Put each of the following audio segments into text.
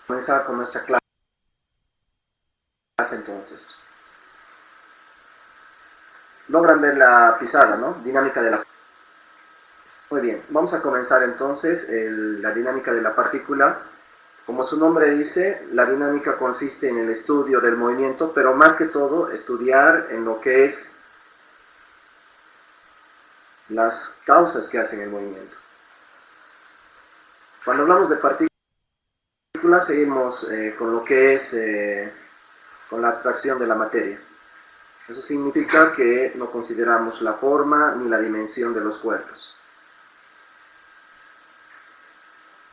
Comenzar con nuestra clase entonces. Logran ver la pizarra, ¿no? Dinámica de la... Muy bien, vamos a comenzar entonces la dinámica de la partícula. Como su nombre dice, la dinámica consiste en el estudio del movimiento, pero más que todo estudiar en lo que es las causas que hacen el movimiento. Cuando hablamos de partículas, seguimos con lo que es con la abstracción de la materia. Eso significa que no consideramos la forma ni la dimensión de los cuerpos.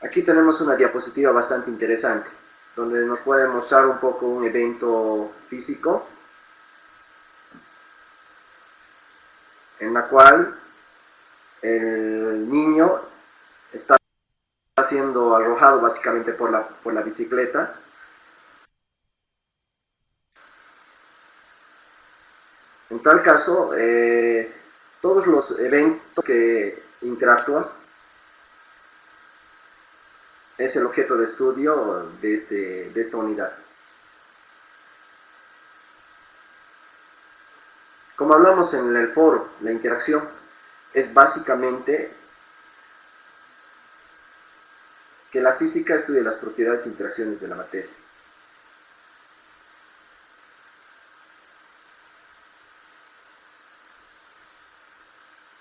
Aquí tenemos una diapositiva bastante interesante, donde nos puede mostrar un poco un evento físico, en la cual el niño está siendo arrojado básicamente por la bicicleta. En tal caso, todos los eventos que interactúan es el objeto de estudio de esta unidad. Como hablamos en el foro, la interacción es básicamente que la física estudia las propiedades e interacciones de la materia.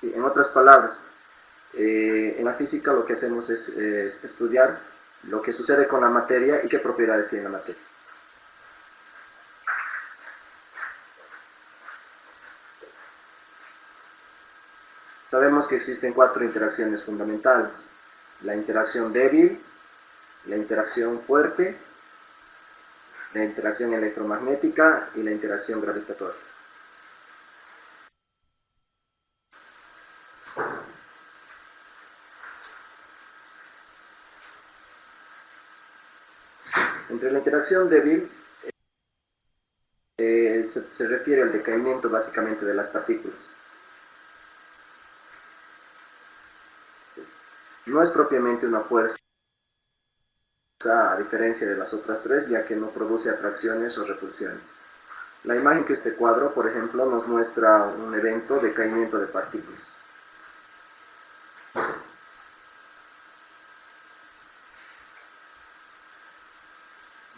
Sí, en otras palabras, en la física lo que hacemos es estudiar lo que sucede con la materia y qué propiedades tiene la materia. Sabemos que existen 4 interacciones fundamentales: la interacción débil, la interacción fuerte, la interacción electromagnética y la interacción gravitatoria. Entre la interacción débil se refiere al decaimiento básicamente de las partículas. Sí. No es propiamente una fuerza, a diferencia de las otras 3, ya que no produce atracciones o repulsiones. La imagen que este cuadro, por ejemplo, nos muestra un evento de decaimiento de partículas.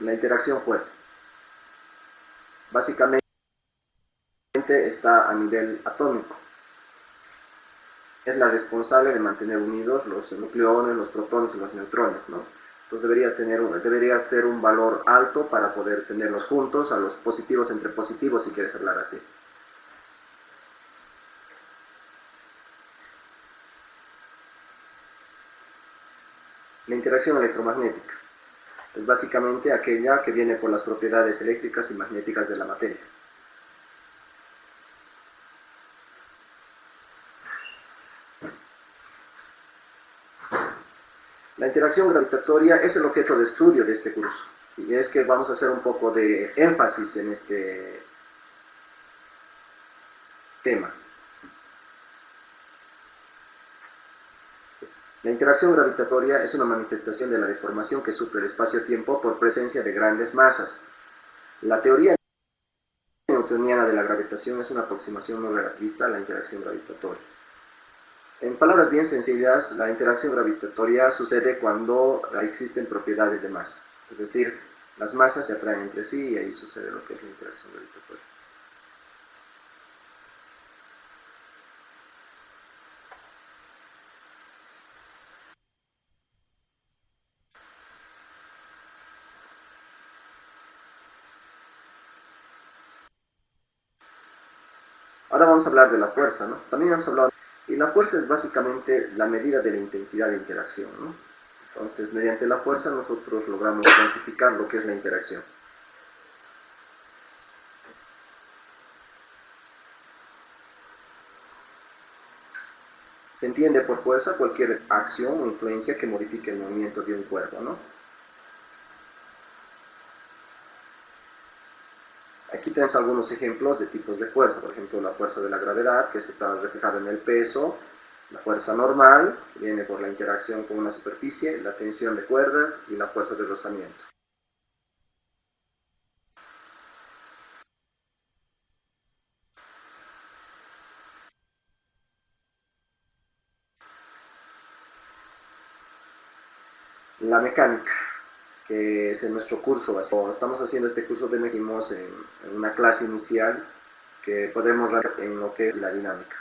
La interacción fuerte básicamente está a nivel atómico. Es la responsable de mantener unidos los nucleones, los protones y los neutrones, ¿no? Entonces debería ser un valor alto para poder tenerlos juntos, a los positivos entre positivos, si quieres hablar así. La interacción electromagnética es básicamente aquella que viene por las propiedades eléctricas y magnéticas de la materia. La interacción gravitatoria es el objeto de estudio de este curso, y es que vamos a hacer un poco de énfasis en este tema. La interacción gravitatoria es una manifestación de la deformación que sufre el espacio-tiempo por presencia de grandes masas. La teoría newtoniana de la gravitación es una aproximación no relativista a la interacción gravitatoria. En palabras bien sencillas, la interacción gravitatoria sucede cuando existen propiedades de masa, es decir, las masas se atraen entre sí y ahí sucede lo que es la interacción gravitatoria. Ahora vamos a hablar de la fuerza, ¿no? También hemos hablado, y la fuerza es básicamente la medida de la intensidad de interacción, ¿no? Entonces, mediante la fuerza nosotros logramos cuantificar lo que es la interacción. Se entiende por fuerza cualquier acción o influencia que modifique el movimiento de un cuerpo, ¿no? Aquí tenemos algunos ejemplos de tipos de fuerza, por ejemplo la fuerza de la gravedad, que se está reflejada en el peso, la fuerza normal, que viene por la interacción con una superficie, la tensión de cuerdas y la fuerza de rozamiento. La mecánica, que es en nuestro curso. Estamos haciendo este curso de mecanismos en una clase inicial que podemos ver en lo que es la dinámica.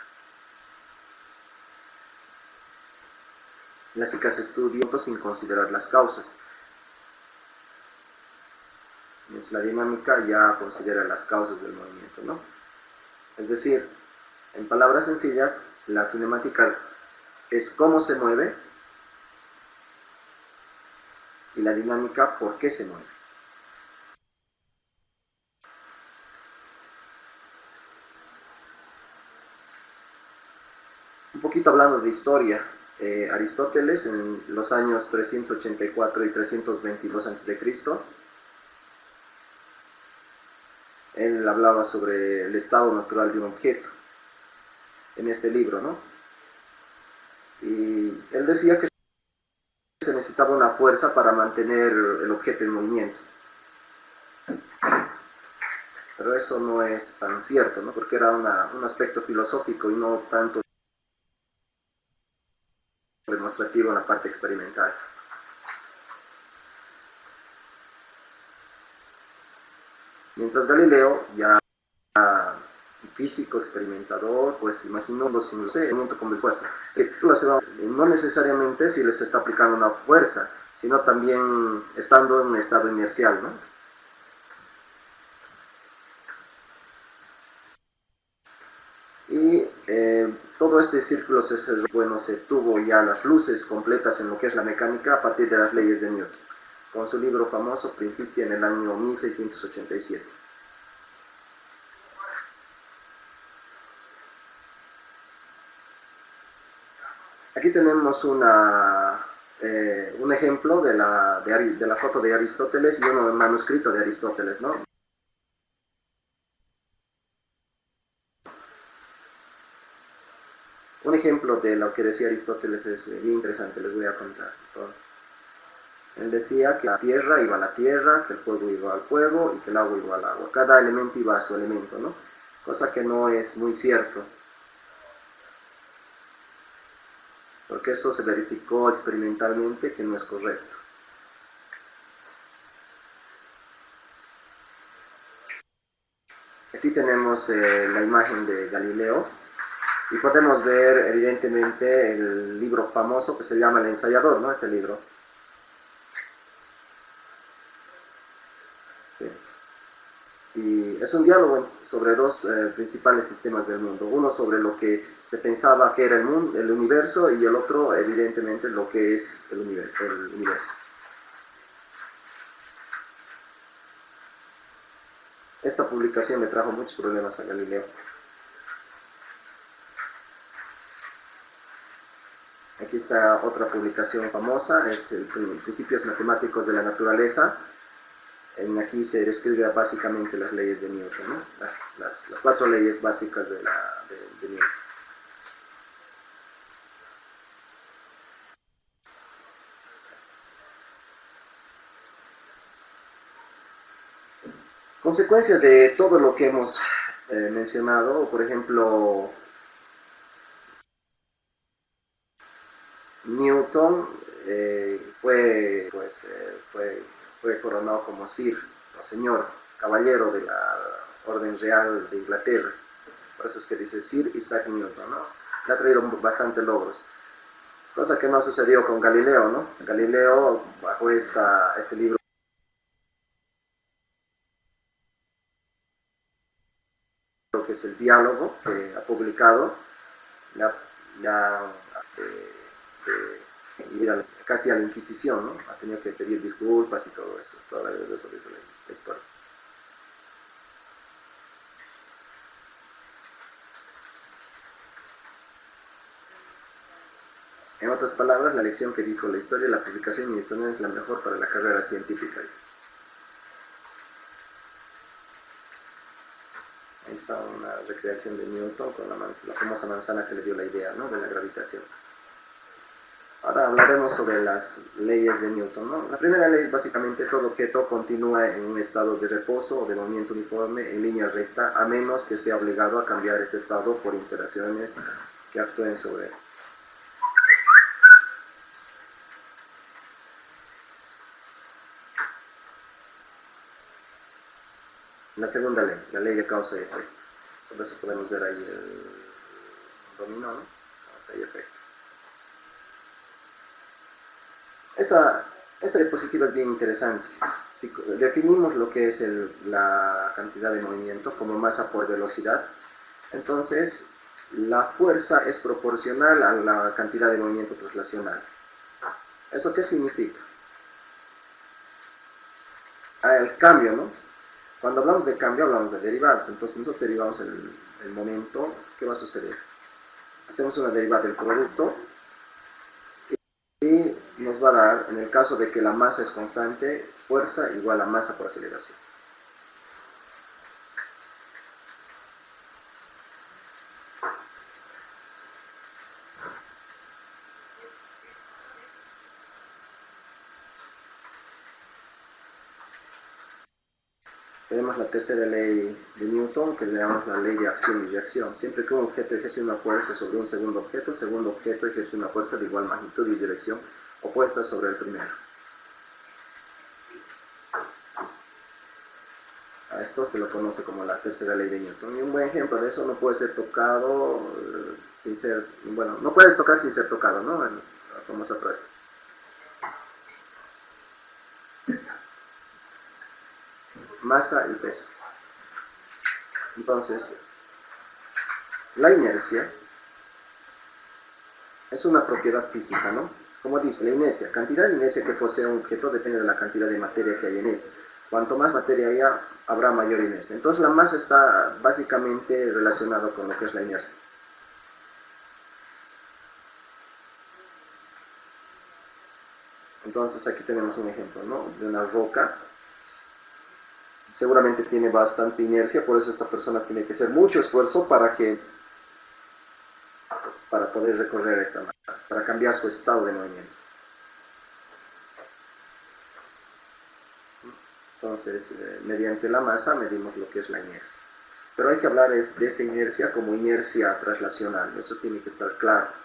Las físicas estudian sin considerar las causas. La dinámica ya considera las causas del movimiento, ¿no? Es decir, en palabras sencillas, la cinemática es cómo se mueve y la dinámica por qué se mueve. Un poquito hablando de historia, Aristóteles en los años 384 y 322 a.C., él hablaba sobre el estado natural de un objeto en este libro, ¿no? Y él decía que se necesitaba una fuerza para mantener el objeto en movimiento. Pero eso no es tan cierto, ¿no? Porque era un aspecto filosófico y no tanto demostrativo en la parte experimental. Mientras Galileo, ya físico, experimentador, pues imaginó los movimientos como fuerza. No necesariamente si les está aplicando una fuerza, sino también estando en un estado inercial, ¿no? Y todo este círculo se tuvo ya las luces completas en lo que es la mecánica a partir de las leyes de Newton, con su libro famoso Principia en el año 1687. Aquí tenemos un ejemplo de la foto de Aristóteles y un manuscrito de Aristóteles, ¿no? Un ejemplo de lo que decía Aristóteles es bien interesante, les voy a contar todo. Él decía que la tierra iba a la tierra, que el fuego iba al fuego y que el agua iba al agua. Cada elemento iba a su elemento, ¿no? Cosa que no es muy cierto, porque eso se verificó experimentalmente que no es correcto. Aquí tenemos la imagen de Galileo y podemos ver evidentemente el libro famoso que se llama El Ensayador, ¿no? Este libro. Sí. Y es un diálogo sobre dos principales sistemas del mundo. Uno sobre lo que se pensaba que era el mundo, el universo, y el otro, evidentemente, lo que es el universo. Esta publicación le trajo muchos problemas a Galileo. Aquí está otra publicación famosa, es el Principios Matemáticos de la Naturaleza. Aquí se describe básicamente las leyes de Newton, ¿no? Las 4 leyes básicas de Newton. Consecuencias de todo lo que hemos mencionado, por ejemplo, Newton fue coronado como Sir, o señor, caballero de la Orden Real de Inglaterra. Por eso es que dice Sir Isaac Newton, ¿no? Le ha traído bastantes logros. Cosa que no sucedió con Galileo, ¿no? Galileo, bajo este libro que es el diálogo que ha publicado, casi a la Inquisición, ¿no? Ha tenido que pedir disculpas y todo eso, eso dice la historia. En otras palabras, la lección que dijo la historia, la publicación newtoniana es la mejor para la carrera científica. Ahí está una recreación de Newton con la famosa manzana que le dio la idea, ¿no?, de la gravitación. Ahora hablaremos sobre las leyes de Newton, ¿no? La primera ley es básicamente todo objeto continúa en un estado de reposo o de movimiento uniforme en línea recta, a menos que sea obligado a cambiar este estado por interacciones que actúen sobre él. La segunda ley, la ley de causa y efecto. Por eso podemos ver ahí el dominó, ¿no? Causa y efecto. Esta diapositiva es bien interesante. Si definimos lo que es la cantidad de movimiento como masa por velocidad, entonces la fuerza es proporcional a la cantidad de movimiento traslacional. ¿Eso qué significa? El cambio, ¿no? Cuando hablamos de cambio hablamos de derivadas, entonces nosotros derivamos el momento. ¿Qué va a suceder? Hacemos una derivada del producto y nos va a dar, en el caso de que la masa es constante, fuerza igual a masa por aceleración. Tenemos la tercera ley de Newton, que le llamamos la ley de acción y reacción. Siempre que un objeto ejerce una fuerza sobre un segundo objeto, el segundo objeto ejerce una fuerza de igual magnitud y dirección opuesta sobre el primero. A esto se lo conoce como la tercera ley de Newton. Y un buen ejemplo de eso: no puede ser tocado sin ser, bueno, no puedes tocar sin ser tocado, ¿no? La famosa frase. Masa y peso. Entonces, la inercia es una propiedad física, ¿no? Como dice, la inercia, cantidad de inercia que posee un objeto depende de la cantidad de materia que hay en él. Cuanto más materia haya, habrá mayor inercia. Entonces la masa está básicamente relacionada con lo que es la inercia. Entonces aquí tenemos un ejemplo, ¿no? De una roca. Seguramente tiene bastante inercia, por eso esta persona tiene que hacer mucho esfuerzo para poder recorrer esta masa, para cambiar su estado de movimiento. Entonces, mediante la masa medimos lo que es la inercia. Pero hay que hablar de esta inercia como inercia traslacional, eso tiene que estar claro.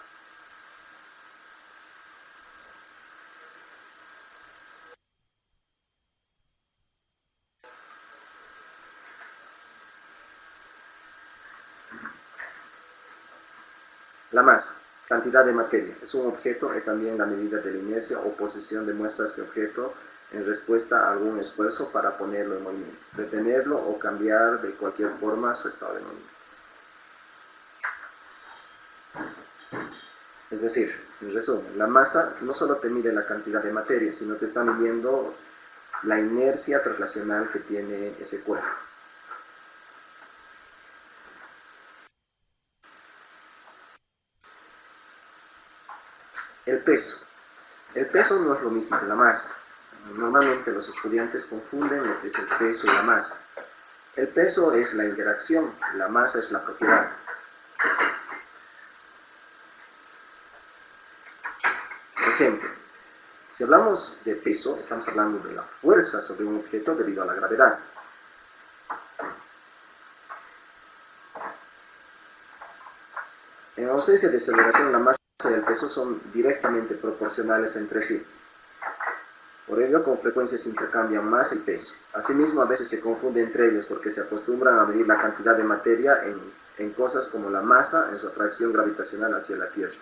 La masa, cantidad de materia, es un objeto, es también la medida de la inercia o posición de muestras de objeto en respuesta a algún esfuerzo para ponerlo en movimiento, detenerlo o cambiar de cualquier forma su estado de movimiento. Es decir, en resumen, la masa no solo te mide la cantidad de materia, sino te está midiendo la inercia traslacional que tiene ese cuerpo. El peso. El peso no es lo mismo que la masa. Normalmente los estudiantes confunden lo que es el peso y la masa. El peso es la interacción, la masa es la propiedad. Por ejemplo, si hablamos de peso, estamos hablando de la fuerza sobre un objeto debido a la gravedad. En ausencia de aceleración, la masa y el peso son directamente proporcionales entre sí. Por ello, con frecuencia se intercambian masa y peso. Asimismo, a veces se confunde entre ellos porque se acostumbran a medir la cantidad de materia en cosas como la masa en su atracción gravitacional hacia la Tierra.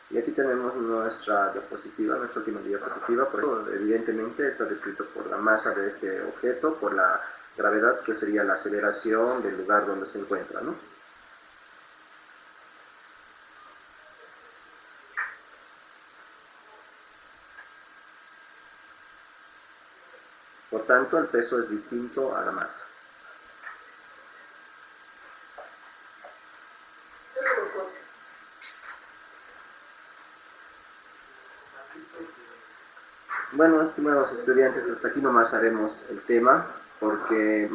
Y aquí tenemos nuestra diapositiva, nuestra última diapositiva. Por eso, evidentemente, está descrito por la masa de este objeto, por la gravedad, que sería la aceleración del lugar donde se encuentra, ¿no? Por tanto, el peso es distinto a la masa. Bueno, estimados estudiantes, hasta aquí nomás haremos el tema, porque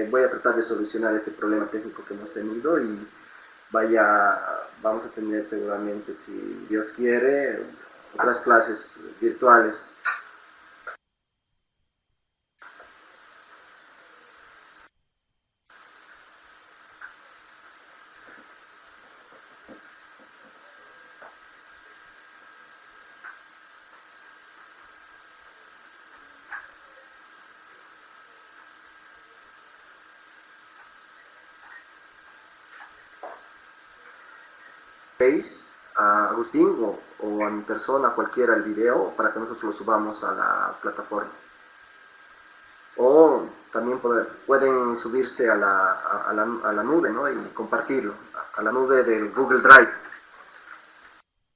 voy a tratar de solucionar este problema técnico que hemos tenido y vamos a tener seguramente, si Dios quiere, otras clases virtuales. Face, a Agustín o a mi persona, cualquiera, el video, para que nosotros lo subamos a la plataforma. O también pueden subirse a la nube, ¿no? Y compartirlo, a la nube del Google Drive.